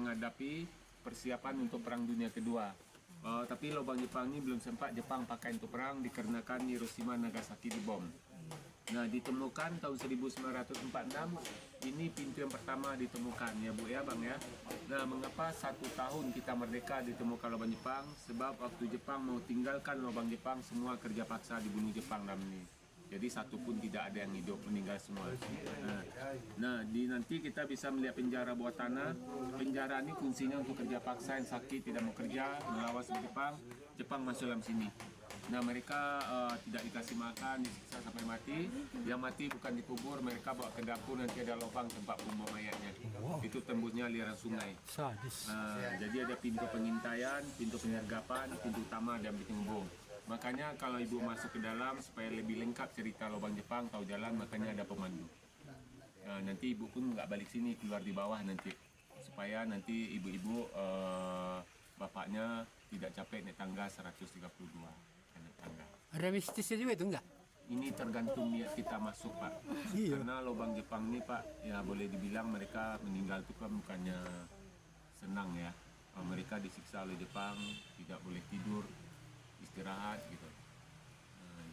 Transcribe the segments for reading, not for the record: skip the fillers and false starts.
menghadapi persiapan untuk Perang Dunia Kedua. Tapi lubang Jepang ini belum sempat Jepang pakai untuk perang dikarenakan Hiroshima Nagasaki dibom. Nah, ditemukan tahun 1946, ini pintu yang pertama ditemukan ya Bu ya Bang ya. Nah, mengapa 1 tahun kita merdeka ditemukan lubang Jepang? Sebab waktu Jepang mau tinggalkan lubang Jepang, semua kerja paksa dibunuh Jepang dalam ini. Jadi satu pun tidak ada yang hidup, meninggal semua. Nanti kita bisa melihat penjara bawah tanah. Penjara ini fungsinya untuk kerja paksa yang sakit, tidak mau kerja, melawan Jepang. Jepang masuk dalam sini. Nah, mereka tidak dikasih makan, disiksa sampai mati. Yang mati bukan dikubur, mereka bawa ke dapur, nanti ada lubang tempat membuang mayatnya. Itu tembusnya aliran sungai. Jadi ada pintu pengintaian, pintu penyergapan, pintu utama dan pintu umum. Makanya kalau ibu masuk ke dalam supaya lebih lengkap cerita lubang Jepang, tahu jalan, makanya ada pemandu. Nanti ibu pun nggak balik sini, keluar di bawah nanti. Supaya nanti ibu-ibu bapaknya tidak capek naik tangga 132. Ada mistisnya juga itu enggak? Ini tergantung niat kita masuk Pak. Iya. Karena lubang Jepang ini Pak, ya boleh dibilang mereka meninggal itu kan bukannya senang ya. Mereka disiksa oleh Jepang, tidak boleh tidur, istirahat gitu.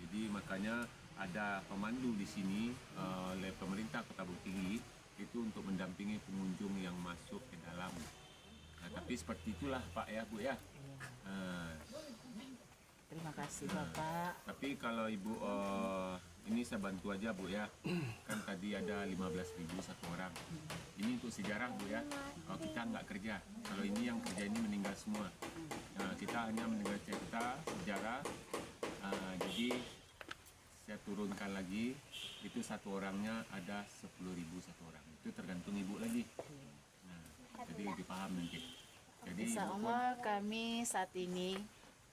Jadi makanya ada pemandu di sini oleh pemerintah Kota Bukit Tinggi itu untuk mendampingi pengunjung yang masuk ke dalam. Nah, tapi seperti itulah Pak ya Bu ya. Terima kasih Bapak. Tapi kalau Ibu ini saya bantu aja Bu ya. Kan tadi ada 15.000 satu orang. Ini untuk sejarah Bu ya. Kita nggak kerja. Kalau ini yang kerja ini meninggal semua. Kita hanya mendengar cerita sejarah. Jadi saya turunkan lagi. Itu satu orangnya ada 10.000 satu orang. Itu tergantung Ibu lagi. Jadi lebih paham nanti. Jadi Insya Allah kami saat ini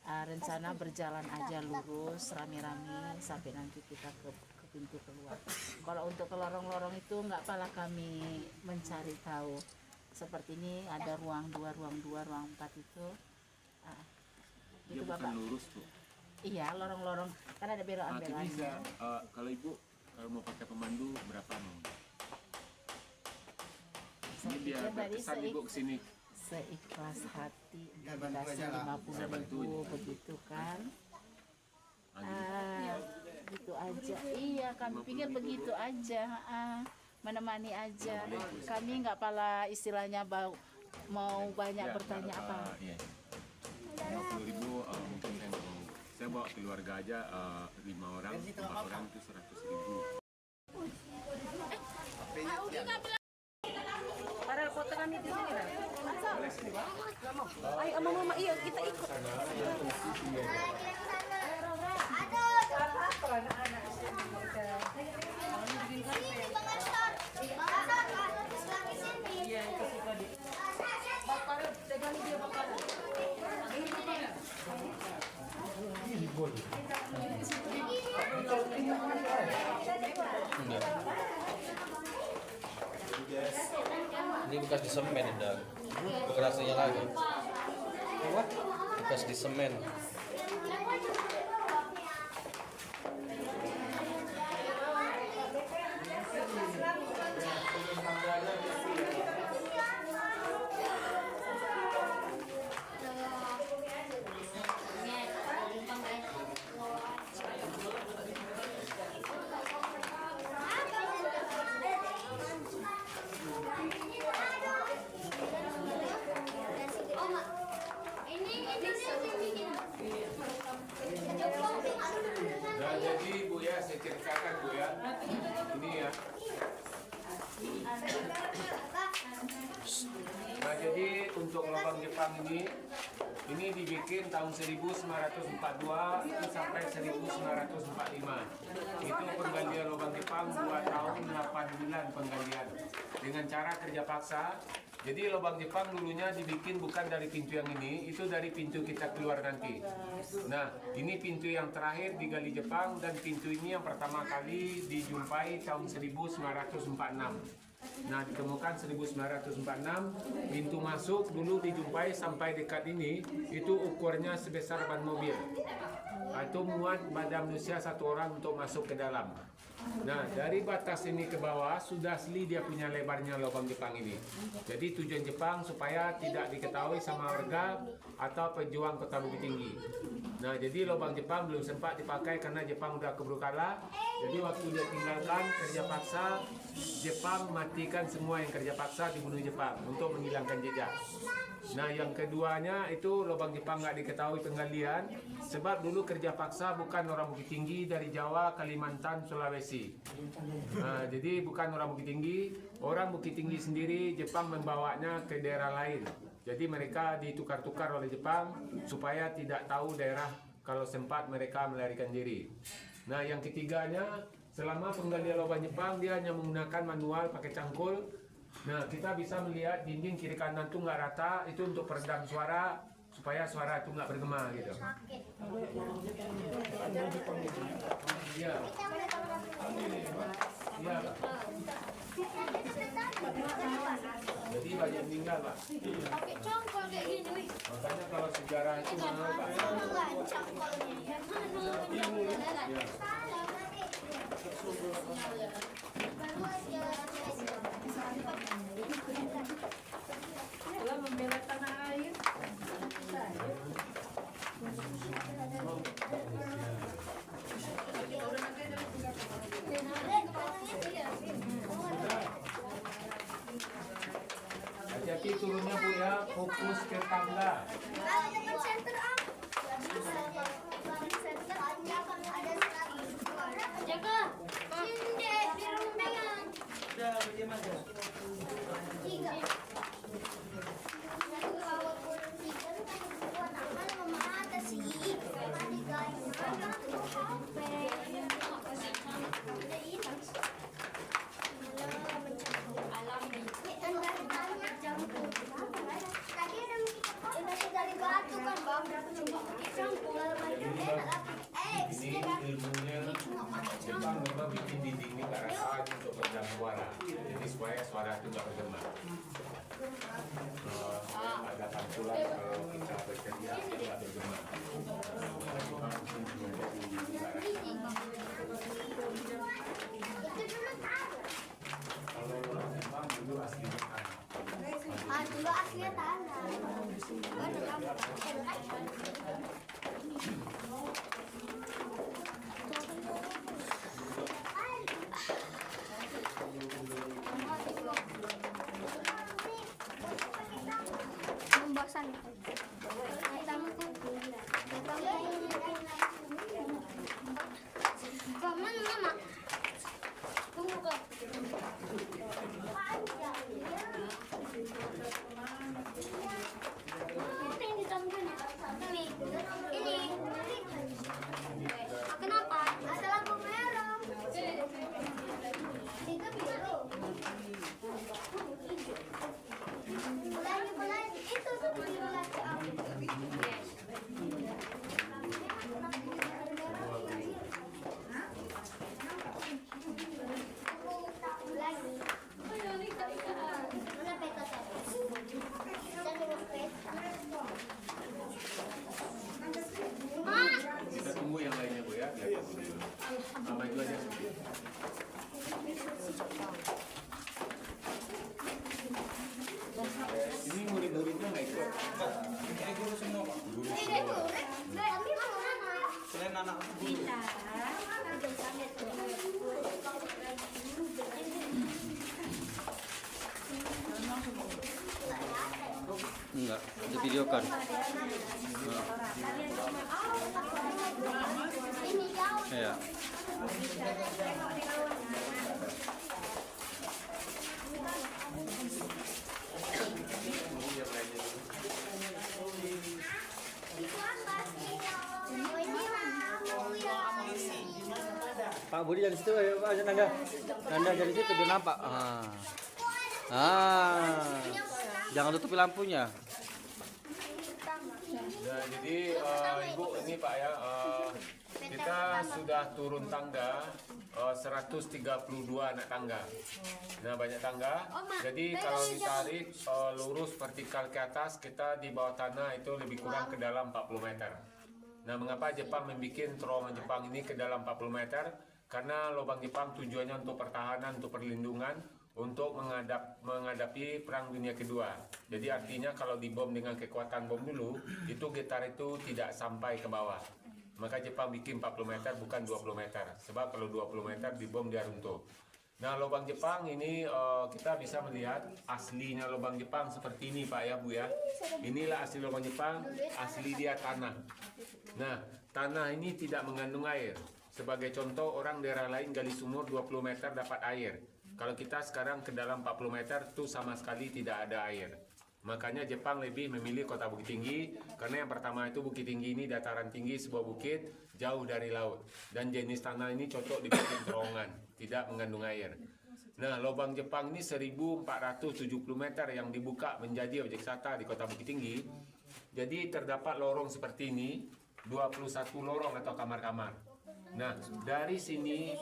rencana berjalan aja lurus rame-rame sampai nanti kita ke pintu keluar. Kalau untuk ke lorong-lorong itu nggak pala kami mencari tahu. Seperti ini ada ruang 2, ruang 4 itu. dia Itu bukan Bapak. lurus tuh. Iya, lorong-lorong kan ada Tapi belokan-belokan. bisa, kalau Ibu kalau mau pakai pemandu berapa mau? Ini biar berkesan Ibu kesini. Seikhlas hati dikasih 50.000 begitu kan. Gitu aja. Iya, kami pikir begitu aja. Menemani aja. Kami nggak pala istilahnya mau banyak bertanya apa. Iya. 50.000 mungkin kan mau. Saya bawa keluarga aja 5 orang, 4 orang itu 100.000. Padahal foto kami di sini lah. Ayo sama mama, iya kita ikut. Ini bekas di semen dan bukan aslinya lagi. Bekas di semen. Nah, jadi Bu ya, saya ceritakan Bu ya. Ini ya. Nah, jadi untuk lubang Jepang ini dibikin tahun 1942 itu sampai 1945. Itu penggalian lubang Jepang 2 tahun 8 bulan penggalian dengan cara kerja paksa. Jadi lubang Jepang dulunya dibikin bukan dari pintu yang ini, itu dari pintu kita keluar nanti. Nah, ini pintu yang terakhir digali Jepang dan pintu ini yang pertama kali dijumpai tahun 1946. Nah, ditemukan 1946, pintu masuk dulu dijumpai sampai dekat ini, itu ukurnya sebesar ban mobil. Itu muat badan manusia 1 orang untuk masuk ke dalam. Nah, dari batas ini ke bawah sudah asli dia punya lebarnya lubang Jepang ini. Jadi tujuan Jepang supaya tidak diketahui sama warga atau pejuang Kota Bukit Tinggi. Nah, jadi lubang Jepang belum sempat dipakai karena Jepang udah keburu kalah. Jadi waktu dia tinggalkan kerja paksa, Jepang matikan semua yang kerja paksa dibunuh Jepang untuk menghilangkan jejak. Nah, yang keduanya itu lubang Jepang nggak diketahui penggalian sebab dulu kerja paksa bukan orang Bukit Tinggi dari Jawa, Kalimantan, Sulawesi. Nah, jadi bukan orang Bukit Tinggi, orang Bukit Tinggi sendiri Jepang membawanya ke daerah lain. Jadi mereka ditukar-tukar oleh Jepang supaya tidak tahu daerah kalau sempat mereka melarikan diri. Nah, yang ketiganya selama penggalian lubang Jepang dia hanya menggunakan manual pakai cangkul. Nah, kita bisa melihat dinding kiri kanan itu nggak rata, itu untuk peredam suara supaya suara itu nggak bergema gitu. Iya. Iya, Pak. Jadi banyak meninggal, Pak. Pakai congkol kayak gini, wih. Makanya kalau sejarah itu mahal, Pak. Enggak, congkolnya. Yang mana? Iya. Baru aja. Itulah membela tanah air. Hati-hati turunnya Bu ya, fokus ke tangga. Kalau depan center ah. Jaga. Sinde, biar pegang. Tiga. Dari batu kan bang, Ini ilmunya Jepang memang bikin dinding ini ke arah untuk peredam suara. Jadi supaya suara itu nggak bergema. Ada pantulan kalau kita bersedia nggak bergema. Kalau orang Jepang dulu aslinya tanah. dulu aslinya tanah. Membosan. Kamu mana? Tunggu kok. Kenapa? Ada lampu merah. Itu biru. Bulan itu tuh biru lagi. Kita tunggu yang lainnya Bu ya. Maju aja. Ini murid-muridnya nggak ikut. Ini guru semua Pak. Guru selain anak guru. Enggak, di video kan. Iya. Pak Budi dari situ ya Pak, Nanda. Nanda dari situ dia nampak. Jangan tutupi lampunya. Nah, jadi Ibu ini Pak ya, kita sudah turun tangga 132 anak tangga. Nah, banyak tangga. Jadi kalau ditarik lurus vertikal ke atas, kita di bawah tanah itu lebih kurang ke dalam 40 meter. Nah, mengapa Jepang membuat terowongan Jepang ini ke dalam 40 meter? Karena lubang Jepang tujuannya untuk pertahanan, untuk perlindungan, untuk menghadapi Perang Dunia Kedua. Jadi artinya kalau dibom dengan kekuatan bom dulu, itu getar itu tidak sampai ke bawah. Maka Jepang bikin 40 meter bukan 20 meter. Sebab kalau 20 meter dibom dia runtuh. Nah, lubang Jepang ini kita bisa melihat aslinya lubang Jepang seperti ini Pak ya Bu ya. Inilah asli lubang Jepang, asli dia tanah. Nah, tanah ini tidak mengandung air. Sebagai contoh, orang daerah lain gali sumur 20 meter dapat air. Kalau kita sekarang ke dalam 40 meter itu sama sekali tidak ada air. Makanya Jepang lebih memilih kota Bukit Tinggi karena yang pertama itu Bukit Tinggi ini dataran tinggi sebuah bukit jauh dari laut dan jenis tanah ini cocok dibikin terowongan, tidak mengandung air. Nah, lubang Jepang ini 1470 meter yang dibuka menjadi objek wisata di kota Bukit Tinggi. Jadi terdapat lorong seperti ini, 21 lorong atau kamar-kamar. Nah, dari sini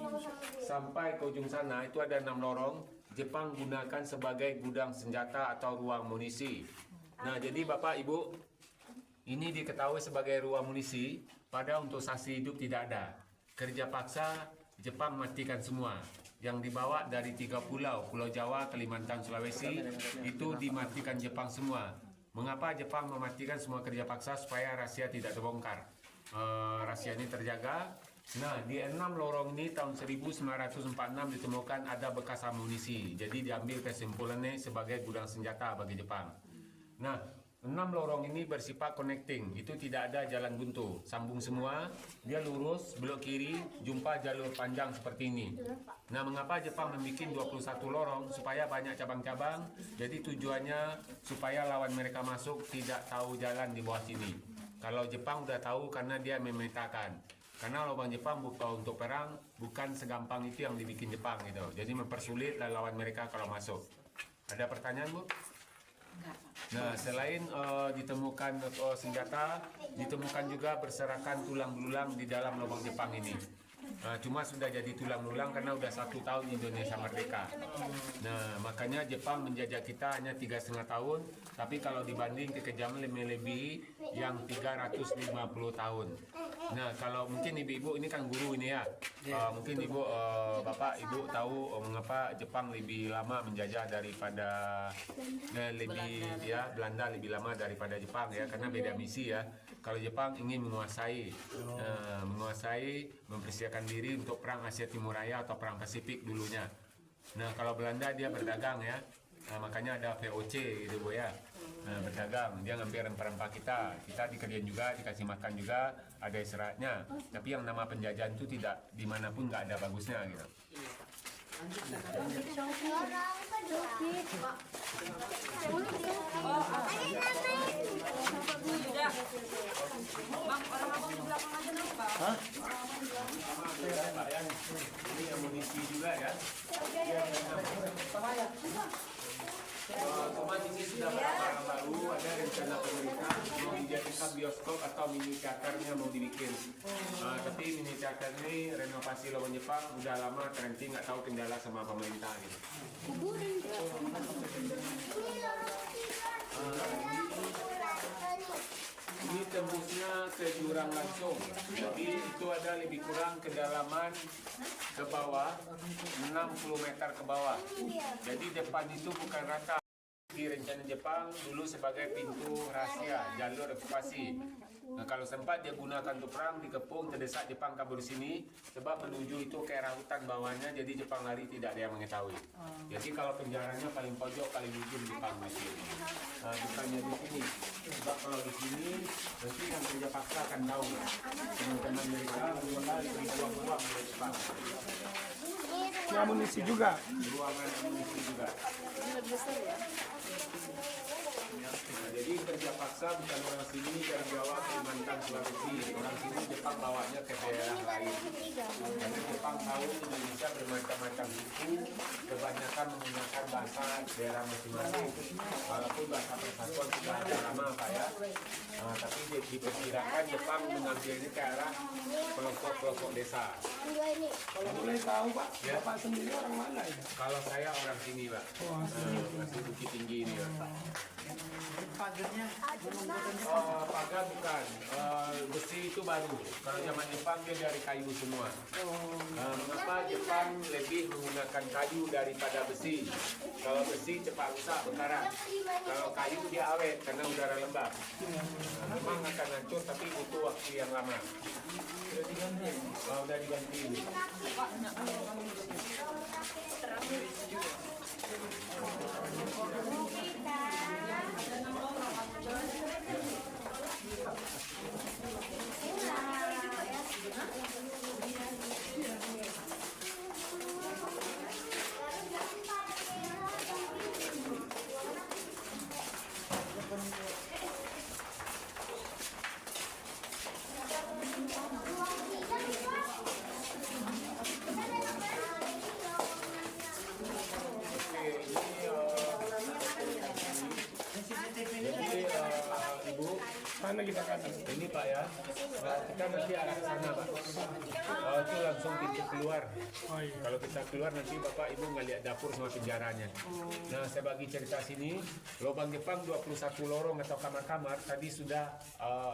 sampai ke ujung sana itu ada 6 lorong. Jepang gunakan sebagai gudang senjata atau ruang munisi. Nah, jadi Bapak Ibu, ini diketahui sebagai ruang munisi, pada untuk saksi hidup tidak ada. Kerja paksa Jepang matikan semua. Yang dibawa dari 3 pulau, Pulau Jawa, Kalimantan, Sulawesi, itu dimatikan Jepang semua. Mengapa Jepang mematikan semua kerja paksa? Supaya rahasia tidak terbongkar. Rahasia ini terjaga. Nah, di 6 lorong ini tahun 1946 ditemukan ada bekas amunisi. Jadi diambil kesimpulannya sebagai gudang senjata bagi Jepang. Nah, 6 lorong ini bersifat connecting. Itu tidak ada jalan buntu. Sambung semua, dia lurus, belok kiri, jumpa jalur panjang seperti ini. Nah, mengapa Jepang membuat 21 lorong? Supaya banyak cabang-cabang. Jadi tujuannya supaya lawan mereka masuk tidak tahu jalan di bawah sini. Kalau Jepang udah tahu karena dia memetakan. Karena lubang Jepang untuk perang bukan segampang itu yang dibikin Jepang gitu. Jadi mempersulit lawan mereka kalau masuk. Ada pertanyaan Bu? Nah, selain ditemukan senjata, ditemukan juga berserakan tulang belulang di dalam lubang Jepang ini. Cuma sudah jadi tulang belulang karena udah 1 tahun Indonesia merdeka. Nah, makanya Jepang menjajah kita hanya 3,5 tahun, tapi kalau dibanding kekejaman lebih yang 350 tahun. Nah, kalau mungkin ibu-ibu ini kan guru ini ya, mungkin ibu, bapak, ibu tahu mengapa Jepang lebih lama menjajah daripada Belanda lebih lama daripada Jepang ya, karena beda misi ya. Kalau Jepang ingin menguasai, mempersiapkan diri untuk perang Asia Timur Raya atau perang Pasifik dulunya. Nah, kalau Belanda dia berdagang ya, makanya ada VOC gitu Bu ya. Berdagang, dia ngambil rempah-rempah kita dikerjain juga, dikasih makan juga, ada istirahatnya. Tapi yang nama penjajahan itu tidak dimanapun nggak ada bagusnya gitu. Ini amunisi juga ya. Cuma ini sudah barang baru, ada rencana pemerintah mau dijadikan bioskop atau mini teaternya mau dibikin. Tapi mini teater ini renovasi lubang Jepang udah lama terhenti, nggak tahu kendala sama pemerintah gitu. Ini tembusnya ke jurang langsung, jadi itu ada lebih kurang kedalaman ke bawah 60 meter ke bawah. Jadi depan itu bukan rata. Di rencana Jepang dulu sebagai pintu rahasia, jalur evakuasi. Nah, kalau sempat dia gunakan untuk perang, dikepung, terdesak Jepang kabur sini, sebab menuju itu ke arah hutan bawahnya, jadi Jepang lari tidak ada yang mengetahui. Jadi kalau penjaranya paling pojok, paling ujung Jepang di sini. Bukannya di sini, sebab kalau di sini nanti yang kerja paksa akan tahu. Teman-teman mereka mulai berbuang-buang dari Jepang. Amunisi juga. Ruangan amunisi juga. Nah, jadi kerja paksa bukan orang sini dari Jawa, Kalimantan, Sulawesi. Orang sini Jepang bawanya ke daerah lain. Karena Jepang tahu Indonesia bermacam-macam suku, kebanyakan menggunakan bahasa daerah masing-masing. Walaupun bahasa persatuan sudah ada lama Pak ya. Tapi diperkirakan Jepang mengambilnya ke arah pelosok-pelosok desa. Kalau boleh tahu Pak, Ya. Bapak sendiri orang mana ya? Kalau saya orang sini Pak, masih Bukit Tinggi ini Pak. pagarnya? Pagar bukan, besi itu baru. Kalau zaman Jepang dia dari kayu semua. Mengapa Jepang lebih menggunakan kayu daripada besi? Kalau besi cepat rusak berkarat. Kalau kayu dia awet karena udara lembab. Memang akan hancur tapi butuh waktu yang lama. Udah diganti. Sana kita kasih. Ini Pak ya, kita nanti arah sana Pak. Itu langsung pintu keluar. Kalau kita keluar nanti Bapak Ibu nggak lihat dapur sama penjaranya. Nah saya bagi cerita sini, lubang Jepang 21 lorong atau kamar-kamar, tadi sudah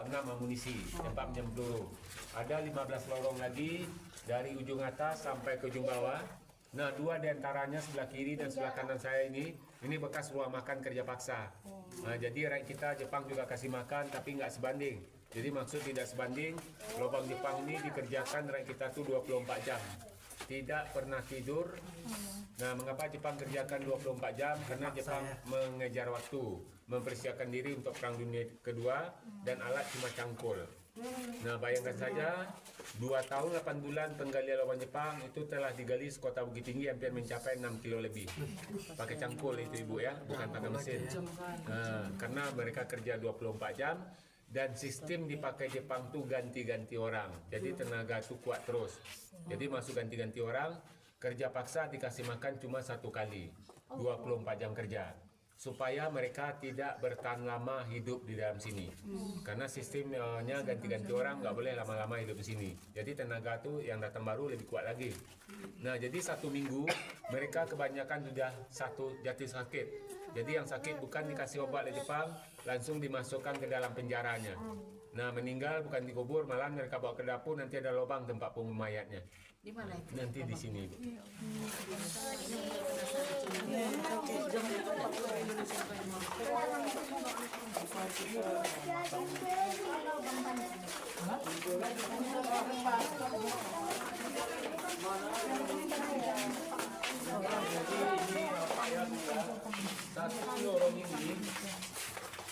6 amunisi, tempat menyerang peluru. Ada 15 lorong lagi dari ujung atas sampai ke ujung bawah. Nah, 2 diantaranya sebelah kiri dan sebelah kanan saya ini bekas ruang makan kerja paksa. Nah, jadi rakyat kita Jepang juga kasih makan tapi nggak sebanding. Jadi maksud tidak sebanding, lubang Jepang ini dikerjakan rakyat kita tuh 24 jam. Tidak pernah tidur. Nah, mengapa Jepang kerjakan 24 jam? Karena Jepang mengejar waktu, mempersiapkan diri untuk Perang Dunia Kedua dan alat cuma cangkul. Nah, bayangkan saja 2 tahun 8 bulan penggalian lubang Jepang itu telah digali sekota Bukit Tinggi hampir mencapai 6 kilo lebih. Pakai cangkul itu Ibu ya, bukan pakai mesin. Nah, karena mereka kerja 24 jam dan sistem dipakai Jepang tuh ganti-ganti orang. Jadi tenaga tuh kuat terus. Jadi masuk ganti-ganti orang, kerja paksa dikasih makan cuma 1 kali. 24 jam kerja. Supaya mereka tidak bertahan lama hidup di dalam sini. Karena sistemnya ganti-ganti orang, nggak boleh lama-lama hidup di sini. Jadi tenaga tuh yang datang baru lebih kuat lagi. Nah, jadi 1 minggu mereka kebanyakan sudah jatuh sakit. Jadi yang sakit bukan dikasih obat oleh Jepang, langsung dimasukkan ke dalam penjaranya. Nah, meninggal bukan dikubur, malah mereka bawa ke dapur, nanti ada lubang tempat pembuangan mayatnya. Di mana itu? Nanti di sini, Bu.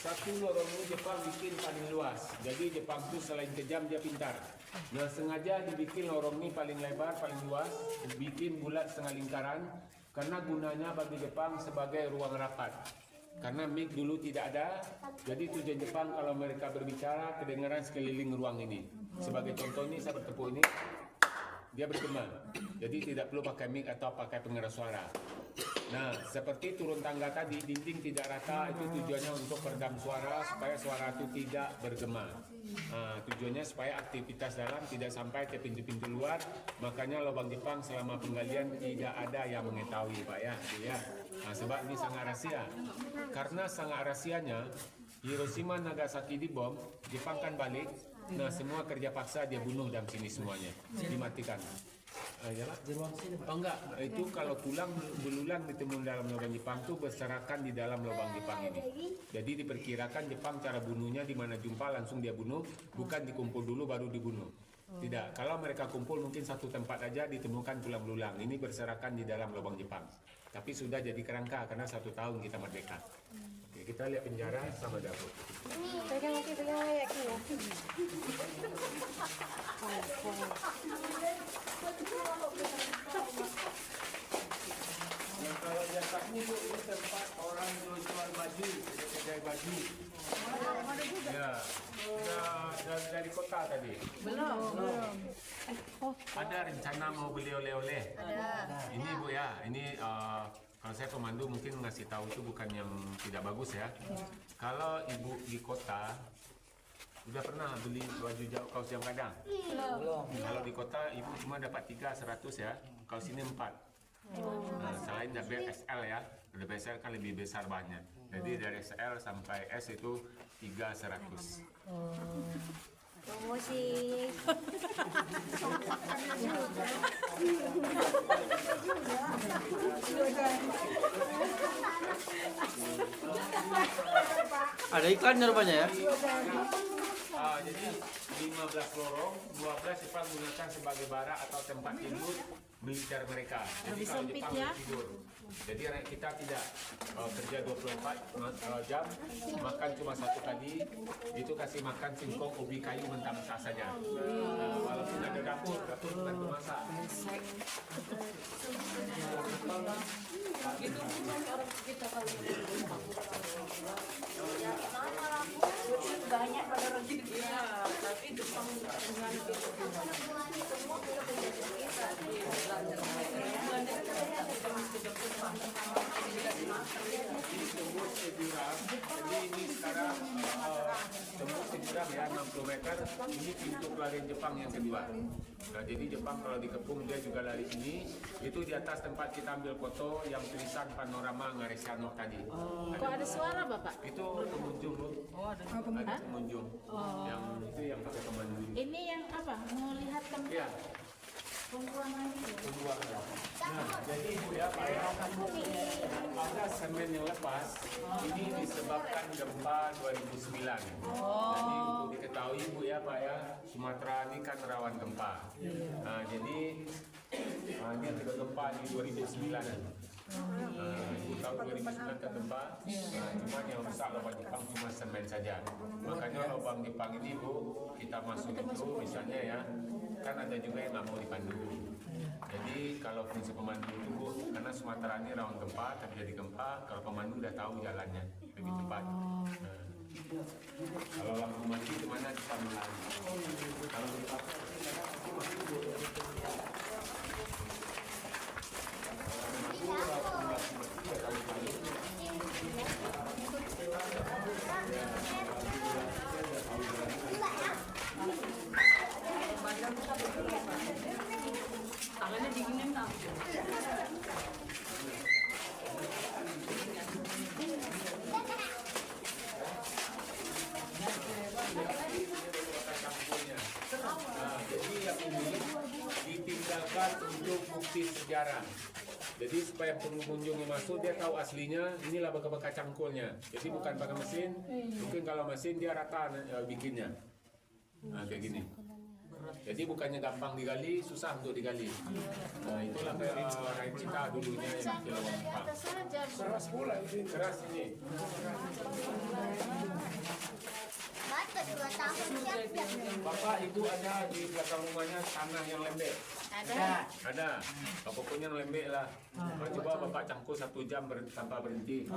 Satu lorong ini Jepang bikin paling luas. Jadi Jepang itu selain kejam dia pintar. Nah, sengaja dibikin lorong ini paling lebar, paling luas, dibikin bulat setengah lingkaran karena gunanya bagi Jepang sebagai ruang rapat. Karena mic dulu tidak ada, jadi tujuan Jepang kalau mereka berbicara kedengaran sekeliling ruang ini. Sebagai contoh ini saya bertepuk ini, dia bergema. Jadi tidak perlu pakai mic atau pakai pengeras suara. Nah, seperti turun tangga tadi, dinding tidak rata, itu tujuannya untuk peredam suara supaya suara itu tidak bergema. Nah, tujuannya supaya aktivitas dalam tidak sampai ke pintu-pintu luar. Makanya lubang Jepang selama penggalian tidak ada yang mengetahui, Pak ya. Nah, sebab ini sangat rahasia. Karena sangat rahasianya, Hiroshima Nagasaki dibom, Jepang kan balik. Nah, semua kerja paksa dia bunuh dalam sini semuanya, dimatikan. Oh enggak, itu kalau tulang belulang ditemukan dalam lubang Jepang itu berserakan di dalam lubang Jepang ini. Jadi diperkirakan Jepang cara bunuhnya di mana jumpa langsung dia bunuh, bukan dikumpul dulu baru dibunuh. Tidak, kalau mereka kumpul mungkin satu tempat aja ditemukan tulang belulang. Ini berserakan di dalam lubang Jepang. Tapi sudah jadi kerangka karena 1 tahun kita merdeka. Oke, kita lihat penjara sama dapur. Pegang lagi. Nah, kalau di atas ini Bu, ini tempat orang jual baju, kedai baju. Ya, dari kota tadi. Belum. Ada rencana mau beli oleh-oleh. Ini Bu ya, ini kalau saya pemandu mungkin ngasih tahu itu bukan yang tidak bagus ya. Kalau Ibu di kota udah pernah beli baju kaos jam kadang? Belum. Kalau di kota Ibu cuma dapat 3 100 ya. Kaos ini 4. Nah, selain double XL ya, double XL kan lebih besar bahannya. Jadi dari SL sampai S itu 300. Promosi. Ada iklannya rupanya ya. Jadi 15 lorong, 12 Jepang gunakan sebagai barak atau tempat tidur militer mereka. Jadi kalau Jepang tidur. Jadi kita tidak kerja 24 jam, makan cuma satu kali, itu kasih makan singkong ubi kayu mentah-mentah saja. Walaupun ada dapur bukan masak. Banyak pada rezeki dia, tapi Jepang dengan Jadi ini sekarang tembus seberang ya 60 meter. Ini pintu pelarian Jepang yang kedua. Nah, jadi Jepang kalau dikepung dia juga lari sini. Itu di atas tempat kita ambil foto yang tulisan panorama Ngarisanok tadi. kok ada suara Bapak? Itu pengunjung Bu. Ada pengunjung. Yang itu yang pakai pemandu. Ini yang apa? Mau lihat tempat Iya. pembuangan itu. Nah, jadi Bu ya, Pak ya, ada semen yang lepas, ini disebabkan gempa 2009. Jadi untuk diketahui Bu ya, Pak ya, Sumatera ini kan rawan gempa. Nah, jadi ini ada gempa di 2009. Ibu tahu 2009 tergempa, cuma yang rusak lubang Jepang cuma semen saja. Makanya lubang Jepang ini Bu, kita masuk itu misalnya ya, kan ada juga yang nggak mau dipandu. Jadi kalau fungsi pemandu itu Bu, karena Sumatera ini rawan gempa, terjadi gempa, kalau pemandu udah tahu jalannya lebih cepat. Kalau lampu mati kemana kita mulai? Kalau di jadi yang ini ditinggalkan untuk bukti sejarah. Jadi supaya pengunjung yang masuk dia tahu aslinya inilah bekas cangkulnya. Jadi bukan pakai mesin. Mungkin kalau mesin dia rata bikinnya. Nah, kayak gini. Jadi bukannya gampang digali, susah untuk digali. Nah, itulah kayak kita dulunya yang di lubang Jepang. Keras pula ini. Keras ini. Batas 2 tahun siap-siap. Bapak Ibu ada di belakang rumahnya tanah yang lembek. Ada. Pokoknya lembek lah. Coba Bapak cangkul 1 jam tanpa berhenti.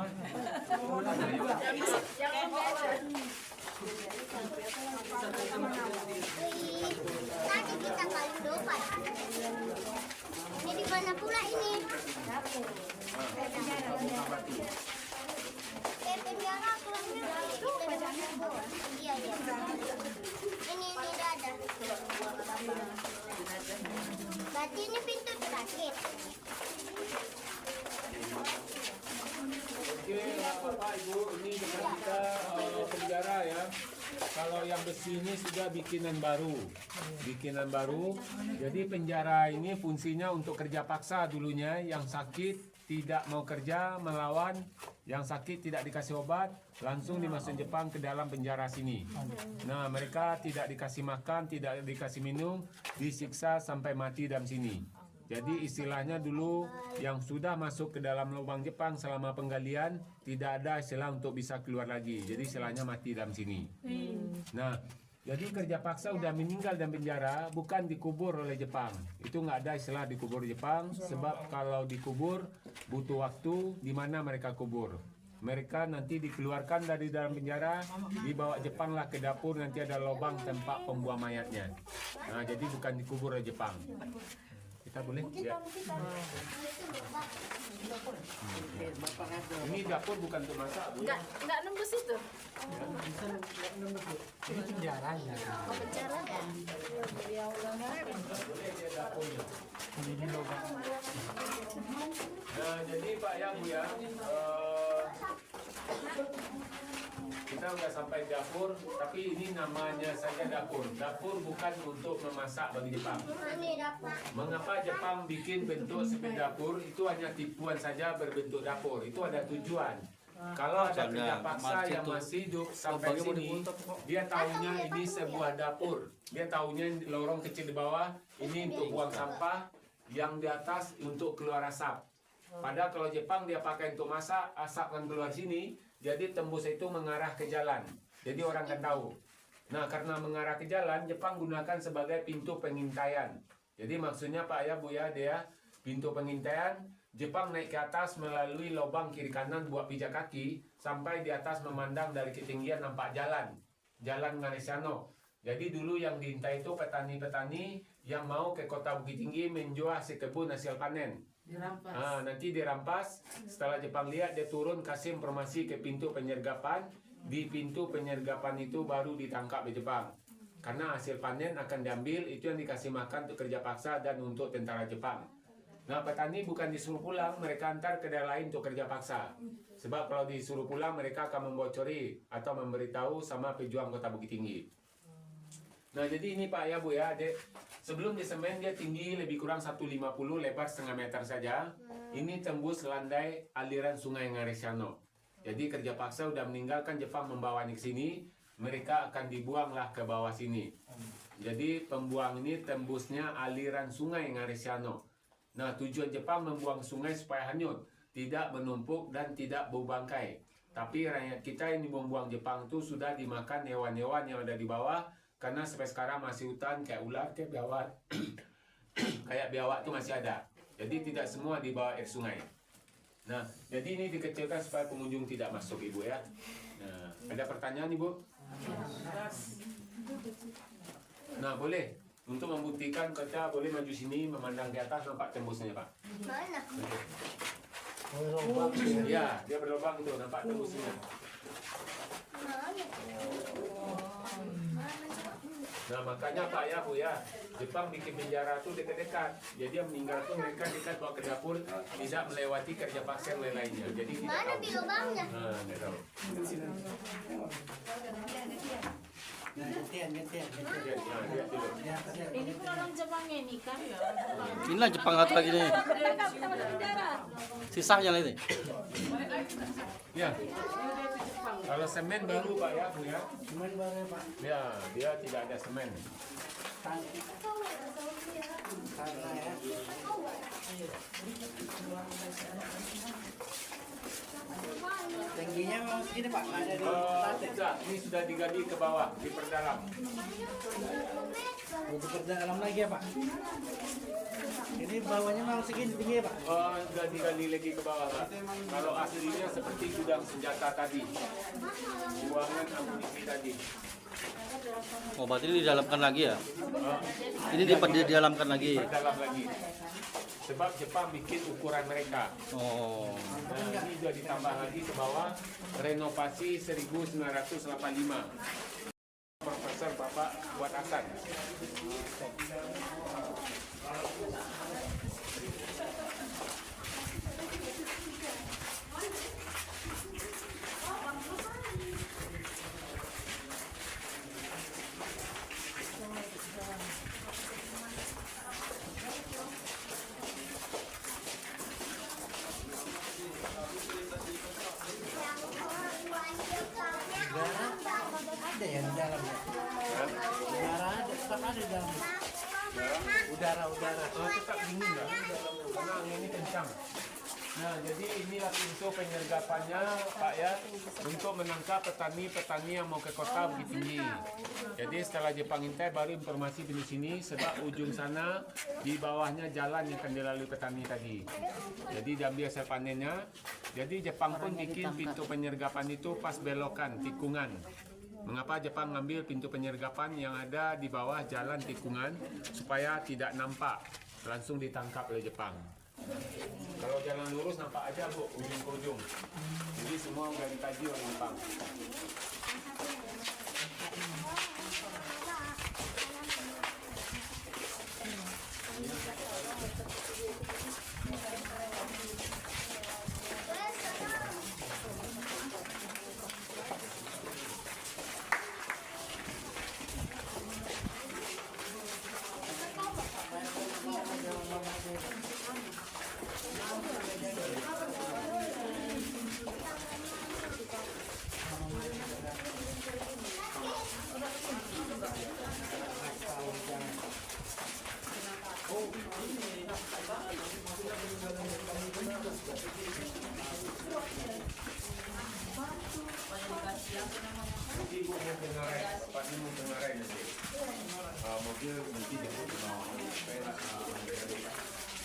Tadi kita kali dopat. Ini di mana pula ini? Penjara keluarnya itu. Iya. Ini tidak ada. Berarti ini pintu terakhir. Oke, Bapak Ibu, ini dekat kita penjara ya. Kalau yang besi ini sudah bikinan baru. Jadi penjara ini fungsinya untuk kerja paksa dulunya, yang sakit tidak mau kerja melawan, yang sakit tidak dikasih obat, langsung dimasukkan Jepang ke dalam penjara sini. Nah, mereka tidak dikasih makan, tidak dikasih minum, disiksa sampai mati dalam sini. Jadi istilahnya dulu yang sudah masuk ke dalam lubang Jepang selama penggalian tidak ada istilah untuk bisa keluar lagi. Jadi istilahnya mati dalam sini. Nah, jadi kerja paksa udah meninggal dalam penjara bukan dikubur oleh Jepang. Itu nggak ada istilah dikubur Jepang sebab kalau dikubur butuh waktu di mana mereka kubur. Mereka nanti dikeluarkan dari dalam penjara, dibawa Jepang lah ke dapur, nanti ada lubang tempat pembuang mayatnya. Nah, jadi bukan dikubur oleh Jepang. Kita boleh? Ya. Ini dapur bukan untuk masak, Bu. Enggak nembus itu. Ini penjaranya. Oh, penjara ya. Nah, jadi Pak yang Bu ya, sana udah sampai dapur, tapi ini namanya saja dapur. Dapur bukan untuk memasak bagi Jepang. Ini dapat. Mengapa Jepang bikin bentuk seperti dapur? Itu hanya tipuan saja berbentuk dapur. Itu ada tujuan. Kalau ada kerja paksa yang masih hidup sampai sini, dia tahunya ini sebuah dapur. Dia tahunya lorong kecil di bawah ini untuk buang sampah, yang di atas untuk keluar asap. Padahal kalau Jepang dia pakai untuk masak, asap akan keluar sini, jadi tembus itu mengarah ke jalan. Jadi orang akan tahu. Nah, karena mengarah ke jalan, Jepang gunakan sebagai pintu pengintaian. Jadi maksudnya Pak ya Bu ya, dia pintu pengintaian, Jepang naik ke atas melalui lubang kiri kanan buat pijak kaki, sampai di atas memandang dari ketinggian nampak jalan Maresiano. Jadi dulu yang diintai itu petani-petani yang mau ke kota Bukit Tinggi menjual hasil kebun hasil panen. Dirampas. Nanti dirampas. Setelah Jepang lihat, dia turun kasih informasi ke pintu penyergapan. Di pintu penyergapan itu baru ditangkap di Jepang. Karena hasil panen akan diambil, itu yang dikasih makan untuk kerja paksa dan untuk tentara Jepang. Nah, petani bukan disuruh pulang, mereka antar ke daerah lain untuk kerja paksa. Sebab kalau disuruh pulang, mereka akan membocori atau memberitahu sama pejuang kota Bukit Tinggi. Nah, jadi ini Pak ya Bu ya, sebelum disemen dia tinggi lebih kurang 150, lebar setengah meter saja. Ini tembus landai aliran sungai Maresiano. Jadi kerja paksa udah meninggalkan Jepang membawanya ke sini, mereka akan dibuanglah ke bawah sini. Jadi pembuang ini tembusnya aliran sungai Maresiano. Nah, tujuan Jepang membuang sungai supaya hanyut, tidak menumpuk dan tidak bau bangkai. Tapi rakyat kita ini membuang Jepang itu sudah dimakan hewan-hewan yang ada di bawah, karena sampai sekarang masih hutan kayak ular, kayak biawak, kayak biawak itu masih ada. Jadi tidak semua di bawah air sungai. Nah, jadi ini dikecilkan supaya pengunjung tidak masuk Ibu ya. Nah, ada pertanyaan Ibu? Nah, boleh. Untuk membuktikan kita boleh maju sini memandang ke atas, nampak tembusnya Pak. Mana? Ya, dia berlubang itu, nampak tembusnya. Nah, makanya Pak ya Bu ya, Jepang bikin penjara tuh dekat-dekat. Jadi yang meninggal tuh mereka dekat bawa ke dapur, tidak melewati kerja paksa yang lainnya. Jadi tidak Mana tahu. di lubangnya? Nah, tidak tahu. Gantian. Lihat, lihat dulu. Ini pun orang Jepangnya ini kan ya. Inilah Jepang satu lagi nih. Sisanya lah ini. Ya. Kalau semen baru Pak ya Bu ya. Cuman baru Pak. Ya, dia tidak ada semen. Karena ya. Tingginya mau segini Pak, ada di Tidak, ini sudah digali ke bawah, diperdalam. Untuk perdalam lagi ya Pak. Ini bawahnya mau segini tinggi ya Pak. Sudah digali lagi ke bawah Pak. Kalau aslinya seperti gudang senjata tadi, buangan amunisi tadi. Oh, berarti ini didalamkan lagi ya? Ini didalamkan lagi. Perdalam lagi. Sebab Jepang bikin ukuran mereka. Oh. Nah, ini sudah ditambah lagi ke bawah, renovasi 1985. Profesor Bapak buat Hasan. Ada yang di dalam ya. Udara ada, tetap ada di dalam. Udara. Tetap dingin ya, karena anginnya kencang. Nah, jadi inilah pintu penyergapannya Pak ya, untuk menangkap petani-petani yang mau ke kota Bukit Tinggi. Jadi setelah Jepang intai baru informasi di sini, sebab ujung sana di bawahnya jalan yang akan dilalui petani tadi. Jadi diambil hasil panennya. Jadi Jepang pun bikin pintu penyergapan itu pas belokan tikungan. Mengapa Jepang ngambil pintu penyergapan yang ada di bawah jalan tikungan supaya tidak nampak, langsung ditangkap oleh Jepang. Kalau jalan lurus nampak aja Bu, ujung ke ujung. Jadi semua udah dikaji oleh Jepang. Nanti ibu mau pengarai, Pak ini mau pengarai nanti. Mobil nanti jemput ke bawah.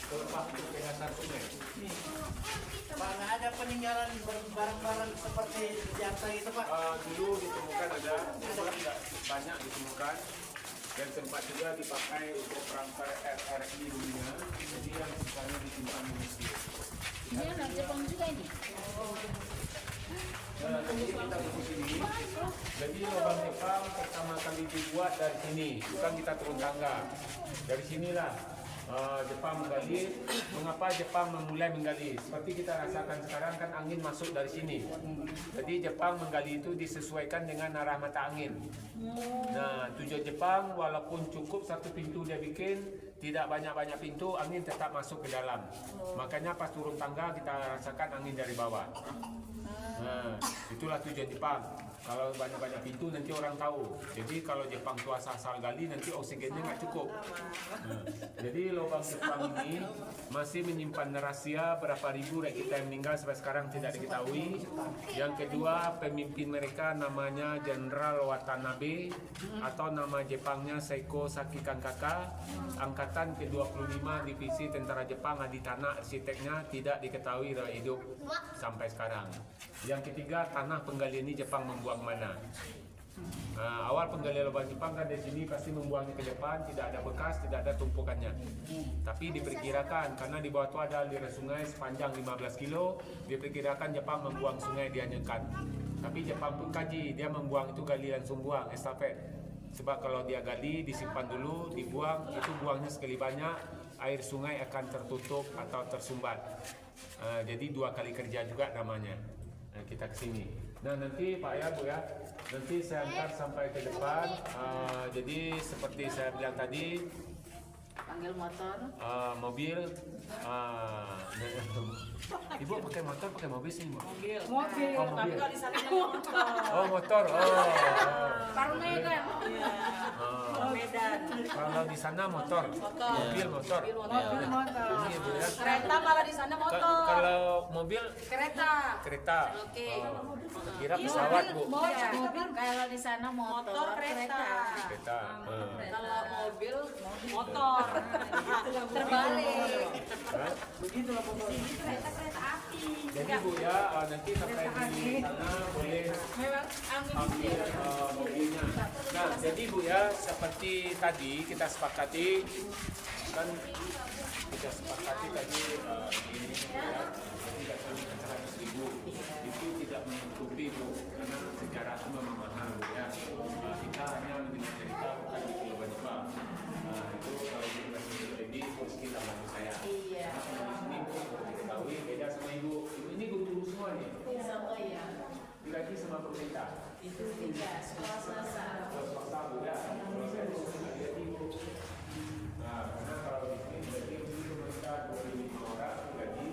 Lepas itu ke dasar sungai. Pak, nggak ada peninggalan barang-barang seperti biasa itu Pak. Dulu ditemukan ada, cuma tidak banyak ditemukan. Dan sempat juga dipakai untuk perang RRI dunia. Jadi yang sisanya disimpan di Mesir. Ini anak Jepang juga ini. Jadi kita di sini. Jadi lubang Jepang pertama kali dibuat dari sini, bukan kita turun tangga. Dari sinilah Jepang menggali. Mengapa Jepang memulai menggali? Seperti kita rasakan sekarang kan angin masuk dari sini. Jadi Jepang menggali itu disesuaikan dengan arah mata angin. Nah, tujuan Jepang walaupun cukup satu pintu dia bikin, tidak banyak-banyak pintu, angin tetap masuk ke dalam. Makanya pas turun tangga kita rasakan angin dari bawah. Nah, itulah tujuan Jepang. Kalau banyak-banyak pintu nanti orang tahu. Jadi kalau Jepang tu asal gali nanti oksigennya nggak cukup. Nah, jadi lubang Jepang ini masih menyimpan rahasia berapa ribu rakyat kita yang meninggal sampai sekarang tidak diketahui. Yang kedua, pemimpin mereka namanya Jenderal Watanabe atau nama Jepangnya Seiko Saki Kankaka, angkatan ke-25 divisi tentara Jepang, ahli tanah, arsiteknya tidak diketahui rakyat hidup sampai sekarang. Yang ketiga, tanah penggalian ini Jepang membuang mana? Awal penggalian lubang Jepang kan dari sini pasti membuangnya ke depan, tidak ada bekas, tidak ada tumpukannya. Tapi diperkirakan karena di bawah itu ada aliran sungai sepanjang 15 kilo, diperkirakan Jepang membuang sungai dihanyutkan. Tapi Jepang pun kaji, dia membuang itu gali langsung buang, estafet. Sebab kalau dia gali, disimpan dulu, dibuang, itu buangnya sekali banyak, air sungai akan tertutup atau tersumbat. Jadi 2 kali kerja juga namanya. Nah, kita ke sini. Nah, nanti Pak ya, Bu ya. Nanti saya antar sampai ke depan. Jadi seperti saya bilang tadi, Panggil motor. mobil. Ibu pakai motor, pakai mobil sih, Bu? Mobil. Oh, mobil. Tapi kalau di sana motor. Oh, motor. Oh. Baru Medan. Oh. Medan. Kalau di sana motor. Mobil, motor. Mobil motor. Ini Bu ya. Kereta malah di sana motor. Kalau mobil Kereta. kereta. Oke. Oh. Kira pesawat, Bu. Mobil. Kalau di sana motor, Motor, kereta. Kereta. Kalau mobil motor. Terbalik. Hah? Begitulah pokoknya. Kereta api. Jadi Bu ya, nanti sampai di sana boleh Memang angin ambil mobilnya. Nah, jadi Bu ya, seperti tadi kita sepakati kan tadi ini ya, jadi datang 100.000 itu tidak menutupi Bu, karena sejarah itu memang mahal Bu ya. Kita hanya mendengar cerita bukan di Pulau Jepang. Nah, itu kalau kita lebih kursi kita bantu saya. Iya. Ini Bu, diketahui beda sama Ibu. Ibu ini guru semua nih. Sama ya. Digaji sama pemerintah. Itu tidak swasta. Kalau swasta Bu ya. Kalau saya itu nggak digaji Bu. Nah, karena kalau di sini berarti itu mereka 25 orang digaji,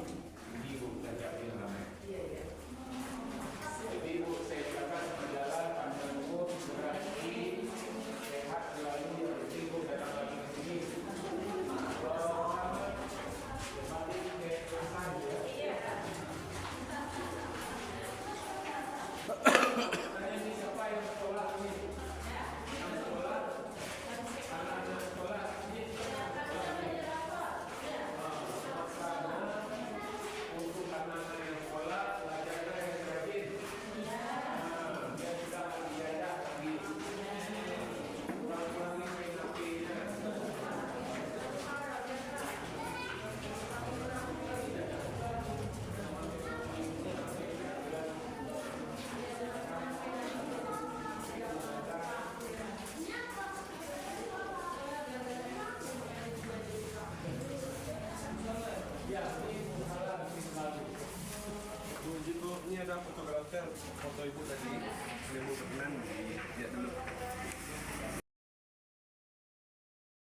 jadi Ibu kerja di namanya. Iya, iya. Jadi Ibu saya katakan berjalan panjang umur, berarti sehat selalu. Jadi Ibu datang lagi ke sini. Kalau kembali ke pesan ya. Ini siapa yang sekolah ini? Yang sekolah? Anak-anak sekolah ini untuk anak-anak yang sekolah belajarlah yang rajin. Dia sudah diajak lagi. Kurang-kurangi main HP-nya. Bu, izin Bu, ini ada fotografer foto ibu tadi. Ini Bu berkenan, lihat dulu.